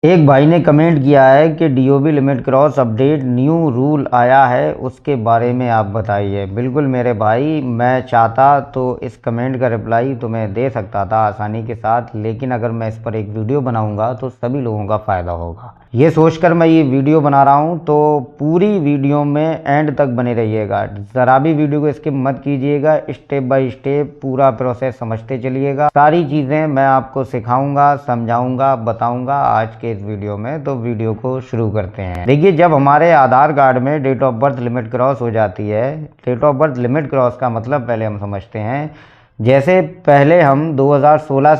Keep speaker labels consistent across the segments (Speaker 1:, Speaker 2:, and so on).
Speaker 1: एक भाई ने कमेंट किया है कि DOB limit cross update new rule आया है, उसके बारे में आप बताइए। बिल्कुल मेरे भाई, मैं चाहता तो इस कमेंट का रिप्लाई तुम्हें दे सकता था आसानी के साथ, लेकिन अगर मैं इस पर एक वीडियो बनाऊंगा तो सभी लोगों का फ़ायदा होगा। ये सोचकर मैं ये वीडियो बना रहा हूँ, तो पूरी वीडियो में एंड तक बने रहिएगा। ज़रा भी वीडियो को स्किप मत कीजिएगा, स्टेप बाय स्टेप पूरा प्रोसेस समझते चलिएगा। सारी चीज़ें मैं आपको सिखाऊंगा, समझाऊंगा, बताऊंगा आज के इस वीडियो में। तो वीडियो को शुरू करते हैं। देखिए, जब हमारे आधार कार्ड में date of birth limit cross हो जाती है, date of birth limit cross का मतलब पहले हम समझते हैं। जैसे पहले हम 2016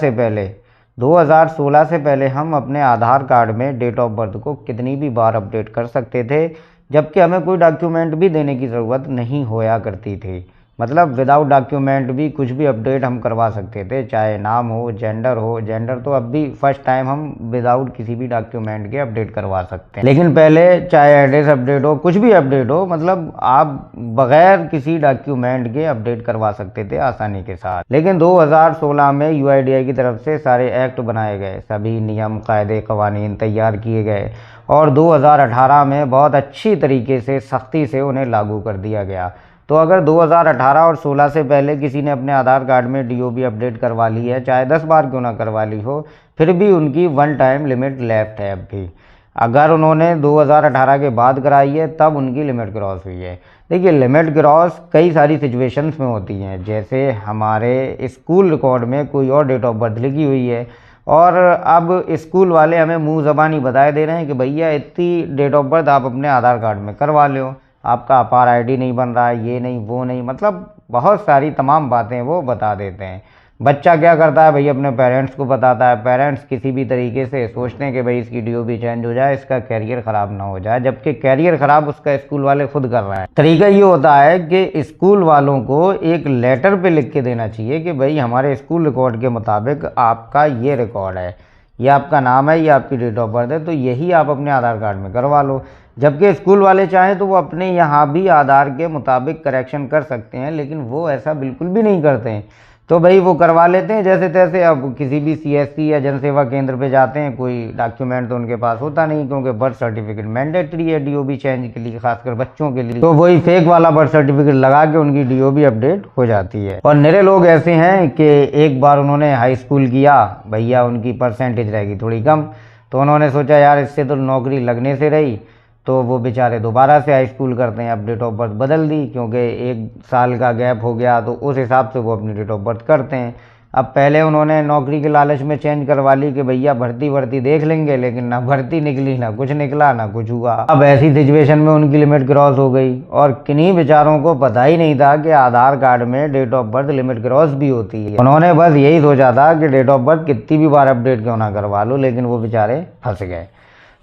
Speaker 1: से पहले हम अपने आधार कार्ड में डेट ऑफ बर्थ को कितनी भी बार अपडेट कर सकते थे, जबकि हमें कोई डॉक्यूमेंट भी देने की ज़रूरत नहीं होया करती थी। मतलब विदाउट डॉक्यूमेंट भी कुछ भी अपडेट हम करवा सकते थे, चाहे नाम हो, जेंडर तो अब भी फर्स्ट टाइम हम विदाउट किसी भी डॉक्यूमेंट के अपडेट करवा सकते हैं। लेकिन पहले चाहे एड्रेस अपडेट हो, कुछ भी अपडेट हो, मतलब आप बगैर किसी डॉक्यूमेंट के अपडेट करवा सकते थे आसानी के साथ। लेकिन 2016 में यूआईडीआई की तरफ से सारे एक्ट बनाए गए, सभी नियम, कायदे, कवानीन तैयार किए गए और 2018 में बहुत अच्छी तरीके से, सख्ती से उन्हें लागू कर दिया गया। तो अगर 2018 और 16 से पहले किसी ने अपने आधार कार्ड में डीओबी अपडेट करवा ली है, चाहे 10 बार क्यों ना करवा ली हो, फिर भी उनकी वन टाइम लिमिट लेफ्ट है अब भी। अगर उन्होंने 2018 के बाद कराई है तब उनकी लिमिट क्रॉस हुई है। देखिए, लिमिट क्रॉस कई सारी सिचुएशंस में होती हैं। जैसे हमारे स्कूल रिकॉर्ड में कोई और डेट ऑफ बर्थ लिखी हुई है और अब स्कूल वाले हमें मुंह ज़बानी बताए दे रहे हैं कि भैया इतनी डेट ऑफ बर्थ आप अपने आधार कार्ड में करवा लो, आपका अपार आईडी नहीं बन रहा है, ये नहीं वो नहीं, मतलब बहुत सारी तमाम बातें वो बता देते हैं। बच्चा क्या करता है भाई, अपने पेरेंट्स को बताता है। पेरेंट्स किसी भी तरीके से सोचते हैं कि भाई इसकी डीओबी चेंज हो जाए, इसका कैरियर ख़राब ना हो जाए, जबकि कैरियर ख़राब उसका स्कूल वाले खुद कर रहे हैं। तरीका ये होता है कि स्कूल वालों को एक लेटर पे लिख के देना चाहिए कि भाई हमारे स्कूल रिकॉर्ड के मुताबिक आपका ये रिकॉर्ड है, ये आपका नाम है, ये आपकी डेट ऑफ बर्थ है, तो यही आप अपने आधार कार्ड में करवा लो। जबकि स्कूल वाले चाहें तो वो अपने यहाँ भी आधार के मुताबिक करेक्शन कर सकते हैं, लेकिन वो ऐसा बिल्कुल भी नहीं करते हैं। तो भाई वो करवा लेते हैं जैसे तैसे। अब किसी भी सीएससी या जनसेवा केंद्र पे जाते हैं, कोई डॉक्यूमेंट तो उनके पास होता नहीं, क्योंकि बर्थ सर्टिफिकेट मैंडेटरी है डीओबी चेंज के लिए, खासकर बच्चों के लिए। तो वही फेक वाला बर्थ सर्टिफिकेट लगा के उनकी डीओबी अपडेट हो जाती है। और निरे लोग ऐसे हैं कि एक बार उन्होंने हाई स्कूल किया, भैया उनकी परसेंटेज रहेगी थोड़ी कम, तो उन्होंने सोचा यार इससे तो नौकरी लगने से रही, तो वो बेचारे दोबारा से हाई स्कूल करते हैं। अब डेट ऑफ बर्थ बदल दी, क्योंकि 1 साल का गैप हो गया, तो उस हिसाब से वो अपनी डेट ऑफ बर्थ करते हैं। अब पहले उन्होंने नौकरी के लालच में चेंज करवा ली कि भैया भर्ती देख लेंगे, लेकिन ना भर्ती निकली, ना कुछ निकला, ना कुछ हुआ। अब ऐसी सिचुएशन में उनकी लिमिट क्रॉस हो गई और किन्हीं बेचारों को पता ही नहीं था कि आधार कार्ड में date of birth limit cross भी होती है। उन्होंने बस यही सोचा था कि डेट ऑफ बर्थ कितनी भी बार अपडेट क्यों ना करवा लो, लेकिन वो बेचारे फंस गए।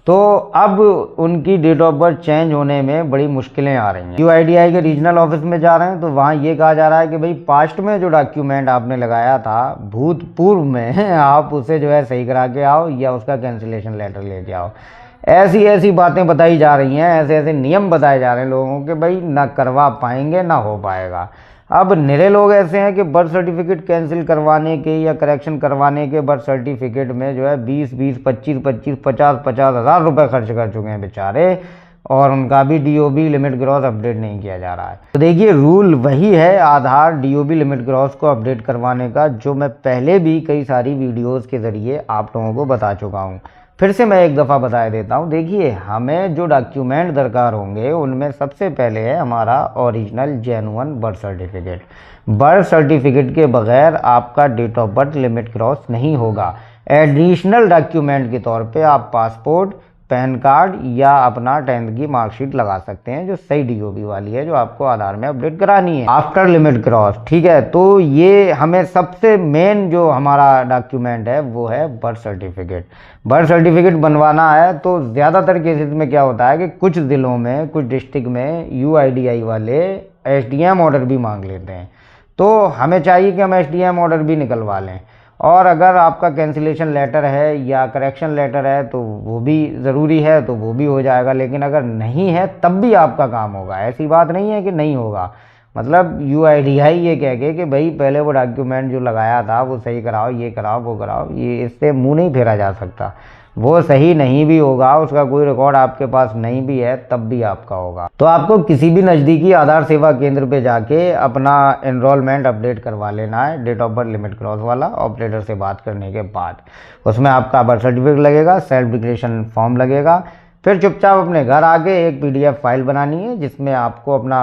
Speaker 1: तो अब उनकी डेट ऑफ बर्थ चेंज होने में बड़ी मुश्किलें आ रही हैं। यूआईडीआई के रीजनल ऑफिस में जा रहे हैं तो वहाँ ये कहा जा रहा है कि भाई पास्ट में जो डॉक्यूमेंट आपने लगाया था भूतपूर्व में, आप उसे जो है सही करा के आओ या उसका कैंसिलेशन लेटर लेके आओ। ऐसी ऐसी बातें बताई जा रही हैं, ऐसे ऐसे नियम बताए जा रहे हैं लोगों के, भाई ना करवा पाएंगे ना हो पाएगा। अब निरे लोग ऐसे हैं कि बर्थ सर्टिफिकेट कैंसिल करवाने के या करेक्शन करवाने के बर्थ सर्टिफिकेट में जो है 20-20, 25-25, 50-50 हज़ार रुपये खर्च कर चुके हैं बेचारे, और उनका भी डीओबी लिमिट क्रॉस अपडेट नहीं किया जा रहा है। तो देखिए, रूल वही है आधार डीओबी लिमिट क्रॉस को अपडेट करवाने का, जो मैं पहले भी कई सारी वीडियोस के ज़रिए आप लोगों को बता चुका हूँ। फिर से मैं एक दफ़ा बता देता हूँ। देखिए, हमें जो डॉक्यूमेंट दरकार होंगे उनमें सबसे पहले है हमारा original genuine birth certificate. Birth certificate के बगैर आपका date of birth limit cross नहीं होगा। एडिशनल डॉक्यूमेंट के तौर पे आप पासपोर्ट, पैन कार्ड या अपना 10th की मार्कशीट लगा सकते हैं, जो सही डीओबी वाली है, जो आपको आधार में अपडेट करानी है आफ्टर लिमिट क्रॉस। ठीक है, तो ये हमें सबसे मेन जो हमारा डॉक्यूमेंट है वो है बर्थ सर्टिफिकेट। बर्थ सर्टिफिकेट बनवाना है तो ज़्यादातर केसेस में क्या होता है कि कुछ ज़िलों में, कुछ डिस्ट्रिक्ट में यूआईडीआई वाले एसडीएम ऑर्डर भी मांग लेते हैं। तो हमें चाहिए कि हम एसडीएम ऑर्डर भी निकलवा लें। और अगर आपका कैंसिलेशन लेटर है या करेक्शन लेटर है तो वो भी ज़रूरी है, तो वो भी हो जाएगा। लेकिन अगर नहीं है तब भी आपका काम होगा, ऐसी बात नहीं है कि नहीं होगा। मतलब यूआईडीआई ये कह के कि भाई पहले वो डॉक्यूमेंट जो लगाया था वो सही कराओ, ये कराओ, वो कराओ, ये इससे मुंह नहीं फेरा जा सकता। वो सही नहीं भी होगा, उसका कोई रिकॉर्ड आपके पास नहीं भी है, तब भी आपका होगा। तो आपको किसी भी नज़दीकी आधार सेवा केंद्र पे जाके अपना एनरोलमेंट अपडेट करवा लेना है, date of birth limit cross वाला, ऑपरेटर से बात करने के बाद। उसमें आपका बर्थ सर्टिफिकेट लगेगा, सेल्फ डिक्लेरेशन फॉर्म लगेगा। फिर चुपचाप अपने घर आके एक PDF फाइल बनानी है जिसमें आपको अपना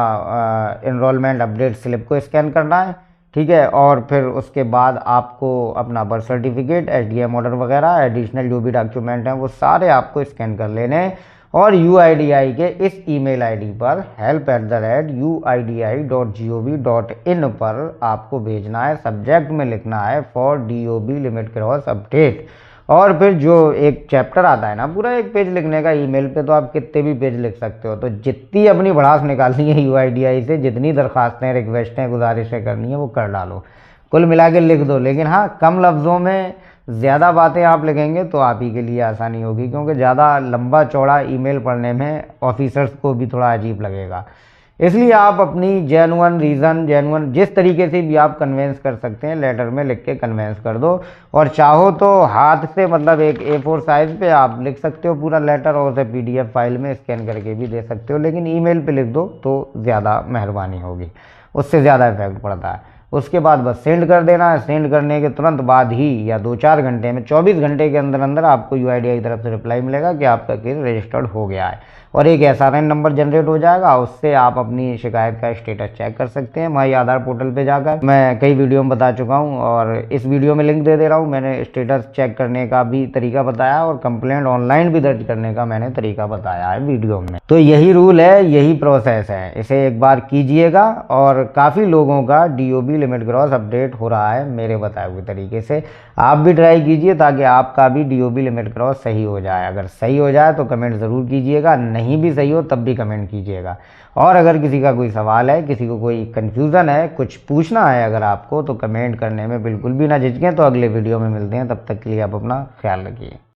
Speaker 1: एनरोलमेंट अपडेट स्लिप को स्कैन करना है, ठीक है। और फिर उसके बाद आपको अपना बर्थ सर्टिफिकेट, SDM ऑर्डर वगैरह एडिशनल जो भी डॉक्यूमेंट हैं वो सारे आपको स्कैन कर लेने हैं और UIDAI के इस email ID पर help@uidi.gov.in पर आपको भेजना है। सब्जेक्ट में लिखना है for DOB limit cross update. और फिर जो एक चैप्टर आता है ना पूरा एक पेज लिखने का, ईमेल पे तो आप कितने भी पेज लिख सकते हो। तो जितनी अपनी भड़ास निकालनी है UIDAI से, जितनी दरखास्तें, रिक्वेस्टें, गुजारिशें करनी है वो कर डालो, कुल मिला के लिख दो। लेकिन हाँ, कम लफ्ज़ों में ज़्यादा बातें आप लिखेंगे तो आप ही के लिए आसानी होगी, क्योंकि ज़्यादा लंबा चौड़ा ईमेल पढ़ने में ऑफिसर्स को भी थोड़ा अजीब लगेगा। इसलिए आप अपनी जेन्युइन रीज़न, जेन्युइन जिस तरीके से भी आप कन्वेंस कर सकते हैं लेटर में लिख के कन्वेंस कर दो। और चाहो तो हाथ से, मतलब एक A4 साइज़ पे आप लिख सकते हो पूरा लेटर और उसे PDF फाइल में स्कैन करके भी दे सकते हो, लेकिन ईमेल पे लिख दो तो ज़्यादा मेहरबानी होगी, उससे ज़्यादा इफेक्ट पड़ता है। उसके बाद बस सेंड कर देना है। सेंड करने के तुरंत बाद ही या 2-4 घंटे में, 24 घंटे के अंदर अंदर आपको UIDAI की तरफ से रिप्लाई मिलेगा कि आपका केस रजिस्टर्ड हो गया है और एक SRN नंबर जनरेट हो जाएगा। उससे आप अपनी शिकायत का स्टेटस चेक कर सकते हैं माई आधार पोर्टल पे जाकर। मैं कई वीडियो में बता चुका हूं और इस वीडियो में लिंक दे दे रहा हूं। मैंने स्टेटस चेक करने का भी तरीका बताया और कंप्लेंट ऑनलाइन भी दर्ज करने का मैंने तरीका बताया है वीडियो में। तो यही रूल है, यही प्रोसेस है, इसे एक बार कीजिएगा। और काफ़ी लोगों का DOB लिमिट क्रॉस अपडेट हो रहा है मेरे बताए हुए तरीके से। आप भी ट्राई कीजिए ताकि आपका भी DOB लिमिट क्रॉस सही हो जाए। अगर सही हो जाए तो कमेंट ज़रूर कीजिएगा, नहीं भी सही हो तब भी कमेंट कीजिएगा। और अगर किसी का कोई सवाल है, किसी को कोई कन्फ्यूज़न है, कुछ पूछना है अगर आपको, तो कमेंट करने में बिल्कुल भी ना झिझकें। तो अगले वीडियो में मिलते हैं, तब तक के लिए आप अपना ख्याल रखिए।